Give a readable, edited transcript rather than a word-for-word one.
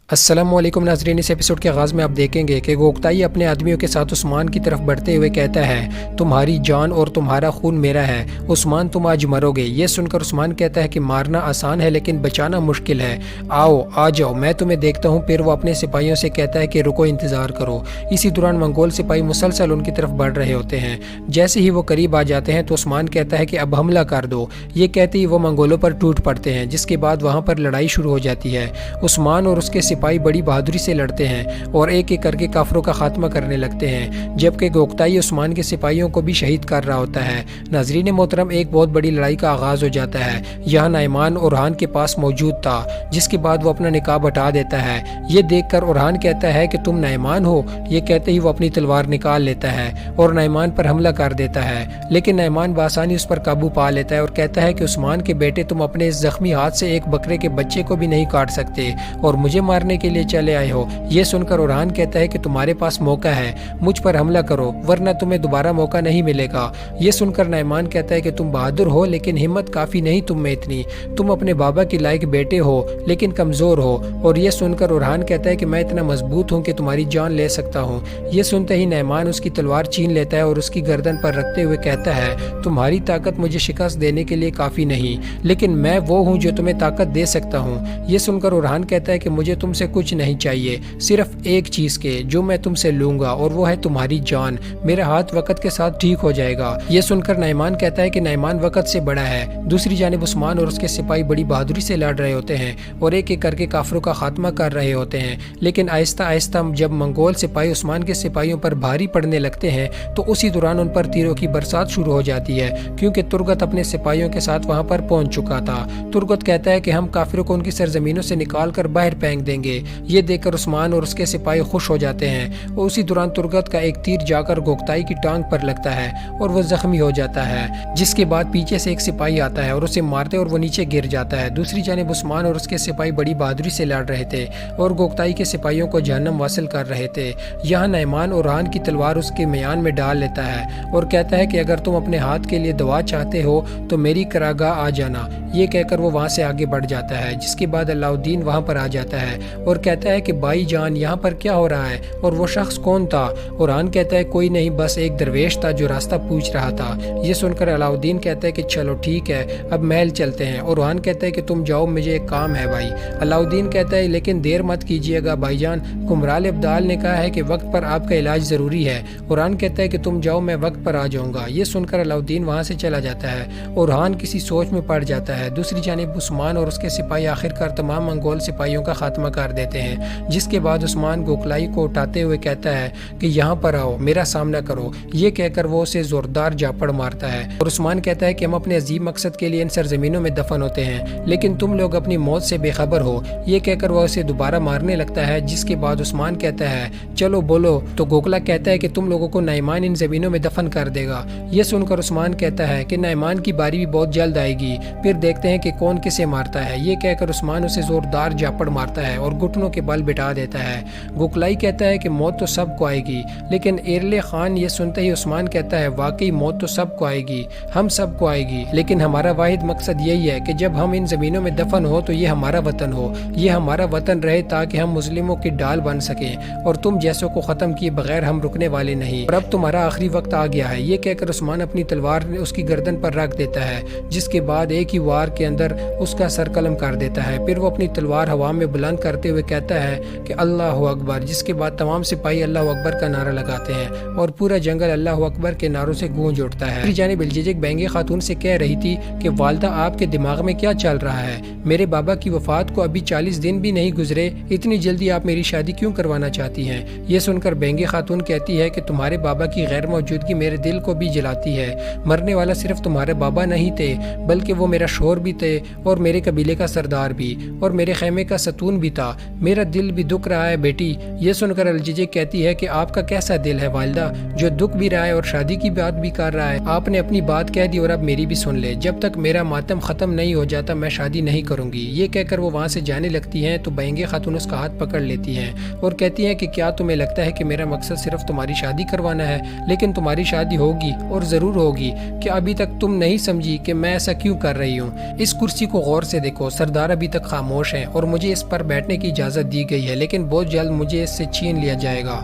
السلام علیکم ناظرین، اس ایپیسوڈ کے آغاز میں آپ دیکھیں گے کہ گوکتائی اپنے آدمیوں کے ساتھ عثمان کی طرف بڑھتے ہوئے کہتا ہے، تمہاری جان اور تمہارا خون میرا ہے عثمان، تم آج مرو گے۔ یہ سن کر عثمان کہتا ہے کہ مارنا آسان ہے لیکن بچانا مشکل ہے، آؤ آ جاؤ میں تمہیں دیکھتا ہوں۔ پھر وہ اپنے سپاہیوں سے کہتا ہے کہ رکو، انتظار کرو۔ اسی دوران منگول سپاہی مسلسل ان کی طرف بڑھ رہے ہوتے ہیں۔ جیسے ہی وہ قریب آ جاتے ہیں تو عثمان کہتا ہے کہ اب حملہ کر دو۔ یہ کہتے ہی وہ منگولوں پر ٹوٹ پڑتے ہیں، جس کے بعد وہاں پر لڑائی شروع ہو جاتی ہے۔ عثمان اور اس کے سپاہی بڑی بہادری سے لڑتے ہیں اور ایک ایک کر کے کافروں کا خاتمہ کرنے لگتے ہیں، جبکہ گوکتائی عثمان کے سپاہیوں کو بھی شہید کر رہا ہوتا ہے۔ ناظرین محترم، ایک بہت بڑی لڑائی کا آغاز ہو جاتا ہے۔ یہاں نعمان اورحان کے پاس موجود تھا، جس کے بعد وہ اپنا نقاب ہٹا دیتا ہے۔ یہ دیکھ کر اورحان کہتا ہے کہ تم نعمان ہو؟ یہ کہتے ہی وہ اپنی تلوار نکال لیتا ہے اور نعمان پر حملہ کر دیتا ہے، لیکن نعمان بآسانی اس پر قابو پا لیتا ہے اور کہتا ہے کہ عثمان کے بیٹے، تم اپنے اس زخمی ہاتھ سے ایک بکرے کے بچے کو بھی نہیں کاٹ سکتے اور مجھے مارنے کے لیے چلے آئے ہو۔ یہ سن کر اورحان کہتا ہے کہ تمہارے پاس موقع ہے، مجھ پر حملہ کرو ورنہ تمہیں دوبارہ موقع نہیں ملے گا۔ یہ سن کر نعمان کہتا ہے کہ تم بہادر ہو لیکن ہمت کافی نہیں تم میں اتنی، تم اپنے بابا کے لائق بیٹے ہو لیکن کمزور ہو۔ اور یہ سن کر اورحان کہتا ہے کہ میں اتنا مضبوط ہوں کہ تمہاری جان لے سکتا ہوں۔ یہ سنتے ہی نعمان اس کی تلوار چھین لیتا ہے اور اس کی گردن پر رکھتے ہوئے کہتا ہے، تمہاری طاقت مجھے شکست دینے کے لیے کافی نہیں، لیکن میں وہ ہوں جو تمہیں طاقت دے سکتا ہوں۔ یہ سن کر اورحان کہتا ہے کہ مجھے تم سے کچھ نہیں چاہیے، صرف ایک چیز کے جو میں تم سے لوں گا اور وہ ہے تمہاری جان۔ میرا ہاتھ وقت کے ساتھ ٹھیک ہو جائے گا۔ یہ سن کر نعمان کہتا ہے کہ نعمان وقت سے بڑا ہے۔ دوسری جانب عثمان اور اس کے سپاہی بڑی بہادری سے لڑ رہے ہوتے ہیں اور ایک ایک کر کے کافروں کا خاتمہ کر رہے ہوتے ہیں، لیکن آہستہ آہستہ جب منگول سپاہی عثمان کے سپاہیوں پر بھاری پڑنے لگتے ہیں تو اسی دوران ان پر تیروں کی برسات شروع ہو جاتی ہے، کیونکہ ترگت اپنے سپاہیوں کے ساتھ وہاں پر پہنچ چکا تھا۔ ترگت کہتا ہے کہ ہم کافروں کو ان کی سرزمینوں سے نکال کر باہر پھینک دیں گے۔ یہ دیکھ کر عثمان اور اس کے سپاہی خوش ہو جاتے ہیں اور اسی دوران ترگت کا ایک تیر جا کر گوکتائی کی ٹانگ پر لگتا ہے اور وہ زخمی ہو جاتا ہے، جس کے بعد پیچھے سے ایک سپاہی آتا ہے اور اسے مارتے اور وہ نیچے گر جاتا ہے۔ دوسری جانب عثمان اور اس کے سپاہی بڑی بہادری سے لڑ رہے تھے اور گوکتائی کے سپاہیوں کو جہنم واصل کر رہے تھے۔ یہاں نعمان اورحان کی تلوار اس کے میان میں ڈال لیتا ہے اور کہتا ہے کہ اگر تم اپنے ہاتھ کے لیے دعا چاہتے ہو تو میری کراگاہ آ جانا۔ یہ کہہ کر وہ وہاں سے آگے بڑھ جاتا ہے، جس کے بعد علاء الدین وہاں پر آ جاتا ہے اور کہتا ہے کہ بھائی جان، یہاں پر کیا ہو رہا ہے اور وہ شخص کون تھا؟ اورحان کہتا ہے کوئی نہیں، بس ایک درویش تھا جو راستہ پوچھ رہا تھا۔ یہ سن کر علاء الدین کہتا ہے کہ چلو ٹھیک ہے، اب محل چلتے ہیں۔ اورحان کہتا ہے کہ تم جاؤ، مجھے ایک کام ہے بھائی۔ علاء الدین کہتا ہے لیکن دیر مت کیجیے گا بھائی جان، کمرال ابدال نے کہا ہے کہ وقت پر آپ کا علاج ضروری ہے۔ اورحان کہتا ہے کہ تم جاؤ، میں وقت پر آ جاؤں گا۔ یہ سن کر علاء الدین وہاں سے چلا جاتا ہے۔ اورحان کسی سوچ میں پڑ جاتا ہے۔ دوسری جانب عثمان اور اس کے سپاہی آخرکار تمام منگول سپاہیوں کا خاتمہ کر دیتے ہیں، جس کے بعد عثمان گوکلائی کو اٹھاتے ہوئے کہتا ہے کہ یہاں پر آؤ، میرا سامنا کرو۔ یہ کہہ کر وہ اسے زوردار جھاپڑ مارتا ہے اور عثمان کہتا ہے کہ ہم اپنے عظیم مقصد کے لیے ان سرزمینوں میں دفن ہوتے ہیں، لیکن تم لوگ اپنی موت سے بے خبر ہو۔ یہ کہہ کر وہ اسے دوبارہ مارنے لگتا ہے، جس کے بعد عثمان کہتا ہے چلو بولو، تو گوکلا کہتا ہے کہ تم لوگوں کو نعمان ان زمینوں میں دفن کر دے گا۔ یہ سن کر عثمان کہتا ہے کہ نعمان کی باری بھی بہت جلد آئے گی، پھر دیکھتے ہیں کہ کون کسے مارتا ہے۔ یہ کہہ کر عثمان اسے زوردار جھاپڑ مارتا ہے اور گھٹنوں کے بل بٹھا دیتا ہے۔ گوکلائی کہتا ہے کہ موت تو سب کو آئے گی، لیکن ایرلے خان یہ سنتے ہی عثمان کہتا ہے واقعی موت تو سب کو آئے گی، ہم سب کو آئے گی، لیکن ہمارا واحد مقصد یہی ہے کہ جب ہم ان زمینوں میں دفن ہو تو یہ ہمارا وطن ہو، یہ ہمارا وطن رہے تاکہ ہم مسلموں کی ڈال بن سکیں، اور تم جیسوں کو ختم کیے بغیر ہم رکنے والے نہیں، اور اب تمہارا آخری وقت آ گیا ہے۔ یہ کہہ کر عثمان اپنی تلوار اس کی گردن پر رکھ دیتا ہے، جس کے بعد ایک ہی وار کے اندر اس کا سر قلم کر دیتا ہے۔ پھر وہ اپنی تلوار ہوا میں بلند کرتے ہوئے کہتا ہے کہ اللہ اکبر، جس کے بعد تمام سپاہی اللہ اکبر کا نعرہ لگاتے ہیں اور پورا جنگل اللہ اکبر کے نعروں سے گونج اٹھتا ہے۔ دوسری جانب الججک بینگی خاتون سے کہہ رہی تھی کہ والدہ، آپ کے دماغ میں کیا چل رہا ہے؟ میرے بابا کی وفات کو ابھی 40 دن بھی نہیں گزرے، اتنی جلدی آپ میری شادی کیوں کروانا چاہتی ہیں؟ یہ سن کر بینگی خاتون کہتی ہے کہ تمہارے بابا کی غیر موجودگی میرے دل کو بھی جلاتی ہے۔ مرنے والا صرف تمہارے بابا نہیں تھے، بلکہ وہ میرا شوہر بھی تھے اور میرے قبیلے کا سردار بھی، اور میرے خیمے کا ستون بھی تھا۔ میرا دل بھی دکھ رہا ہے بیٹی۔ یہ سن کر الججک کہتی ہے کہ آپ کا کیسا دل ہے والدہ، جو دکھ بھی رہا ہے اور شادی کی بات بھی کر رہا ہے؟ آپ نے اپنی بات کہہ دی اور اب میری بھی سن لے، جب تک میرا ماتم ختم نہیں ہو جاتا میں شادی نہیں کروں گی۔ یہ کہہ کر وہ وہاں سے جانے لگتی ہیں تو بینگی خاتون اس کا ہاتھ پکڑ لیتی ہیں اور کہتی ہیں کہ کیا تمہیں لگتا ہے کہ میرا مقصد صرف تمہاری شادی کروانا ہے؟ لیکن تمہاری شادی ہوگی اور ضرور ہوگی۔ کیا ابھی تک تم نہیں سمجھی کہ میں ایسا کیوں کر رہی ہوں؟ اس کرسی کو غور سے دیکھو، سردار ابھی تک خاموش ہیں اور مجھے اس پر بیٹھنے کرنے کی اجازت دی گئی ہے، لیکن بہت جلد مجھے اس سے چھین لیا جائے گا۔